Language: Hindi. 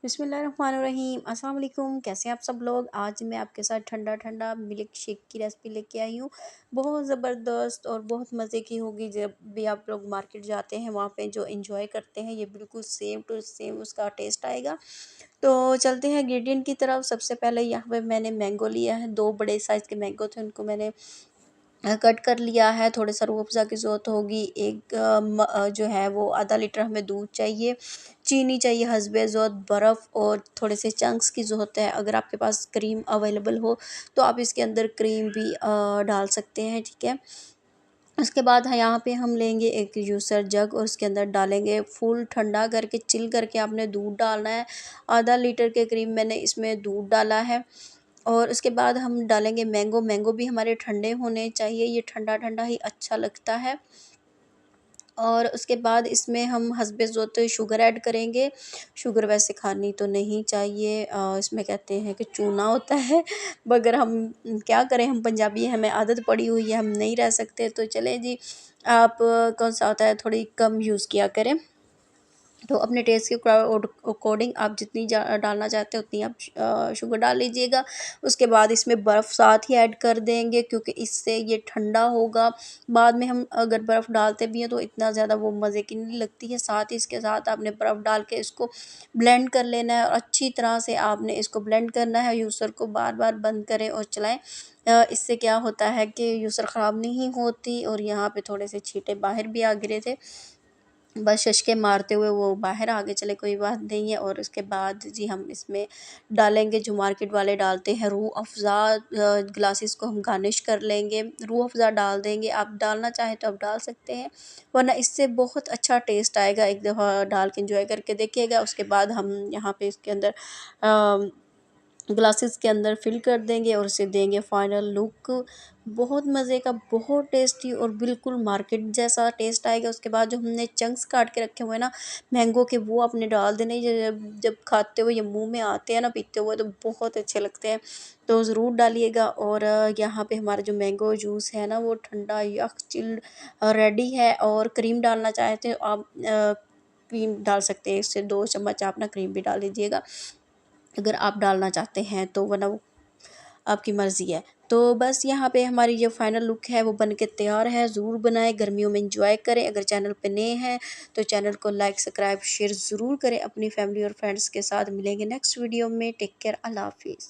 बिस्मिल्लाहिर्रहमानिर्रहीम। अस्सलाम वालेकुम। कैसे हैं आप सब लोग। आज मैं आपके साथ ठंडा ठंडा मिल्क शेक की रेसिपी लेके आई हूँ। बहुत ज़बरदस्त और बहुत मज़े की होगी। जब भी आप लोग मार्केट जाते हैं वहाँ पे जो एंजॉय करते हैं ये बिल्कुल सेम टू सेम उसका टेस्ट आएगा। तो चलते हैं इंग्रेडिएंट की तरफ। सबसे पहले यहाँ पे मैंने मैंगो लिया है, 2 बड़े साइज़ के मैंगो थे, उनको मैंने कट कर लिया है। थोड़े सा रूह अफ़ज़ा की ज़रूरत होगी। जो है वो आधा लीटर हमें दूध चाहिए, चीनी चाहिए हस्बे ज़रूरत, बर्फ़ और थोड़े से चंक्स की ज़रूरत है। अगर आपके पास क्रीम अवेलेबल हो तो आप इसके अंदर क्रीम भी डाल सकते हैं, ठीक है। उसके बाद यहाँ पे हम लेंगे एक यूसर जग और उसके अंदर डालेंगे फुल ठंडा करके चिल करके आपने दूध डालना है। आधा लीटर के करीब मैंने इसमें दूध डाला है। और उसके बाद हम डालेंगे मैंगो। मैंगो भी हमारे ठंडे होने चाहिए, ये ठंडा ठंडा ही अच्छा लगता है। और उसके बाद इसमें हम हस्बे ज़रूरत शुगर ऐड करेंगे। शुगर वैसे खानी तो नहीं चाहिए, इसमें कहते हैं कि चूना होता है, मगर हम क्या करें, हम पंजाबी हैं, हमें आदत पड़ी हुई है, हम नहीं रह सकते। तो चलें जी, आप कौन सा होता है थोड़ी कम यूज़ किया करें। तो अपने टेस्ट के अकॉर्डिंग आप जितनी डालना चाहते हैं उतनी आप शुगर डाल लीजिएगा। उसके बाद इसमें बर्फ़ साथ ही ऐड कर देंगे क्योंकि इससे ये ठंडा होगा। बाद में हम अगर बर्फ़ डालते भी हैं तो इतना ज़्यादा वो मज़े की नहीं लगती है। साथ ही इसके साथ आपने बर्फ़ डाल के इसको ब्लेंड कर लेना है और अच्छी तरह से आपने इसको ब्लेंड करना है। यूसर को बार बार बंद करें और चलाएं। इससे क्या होता है कि यूसर ख़राब नहीं होती। और यहाँ पे थोड़े से छींटे बाहर भी आ गिरे थे, बस शशके मारते हुए वो बाहर आगे चले, कोई बात नहीं है। और उसके बाद जी हम इसमें डालेंगे जो मार्केट वाले डालते हैं रूह अफ़ज़ा। ग्लासेस को हम गार्निश कर लेंगे, रूह अफ़ज़ा डाल देंगे। आप डालना चाहें तो आप डाल सकते हैं, वरना इससे बहुत अच्छा टेस्ट आएगा। एक दफ़ा डाल के एंजॉय करके देखिएगा। उसके बाद हम यहाँ पे इसके अंदर ग्लासेस के अंदर फिल कर देंगे और उसे देंगे फाइनल लुक। बहुत मज़े का, बहुत टेस्टी और बिल्कुल मार्केट जैसा टेस्ट आएगा। उसके बाद जो हमने चंक्स काट के रखे हुए हैं ना मैंगो के, वो आपने डाल देने। जब जब खाते हुए ये मुंह में आते हैं ना, पीते हुए, तो बहुत अच्छे लगते हैं। तो ज़रूर डालिएगा। और यहाँ पे हमारा जो मैंगो जूस है ना वो ठंडा यख चिल्ड रेडी है। और क्रीम डालना चाहते हो आप क्रीम डाल सकते हैं, इससे 2 चम्मच आप ना क्रीम भी डाल लीजिएगा अगर आप डालना चाहते हैं तो, वरना वो आपकी मर्ज़ी है। तो बस यहाँ पे हमारी जो फाइनल लुक है वो बन के तैयार है। ज़रूर बनाएं, गर्मियों में एंजॉय करें। अगर चैनल पे नए हैं तो चैनल को लाइक सब्सक्राइब शेयर ज़रूर करें अपनी फैमिली और फ्रेंड्स के साथ। मिलेंगे नेक्स्ट वीडियो में। टेक केयर, अल्लाह हाफिज़।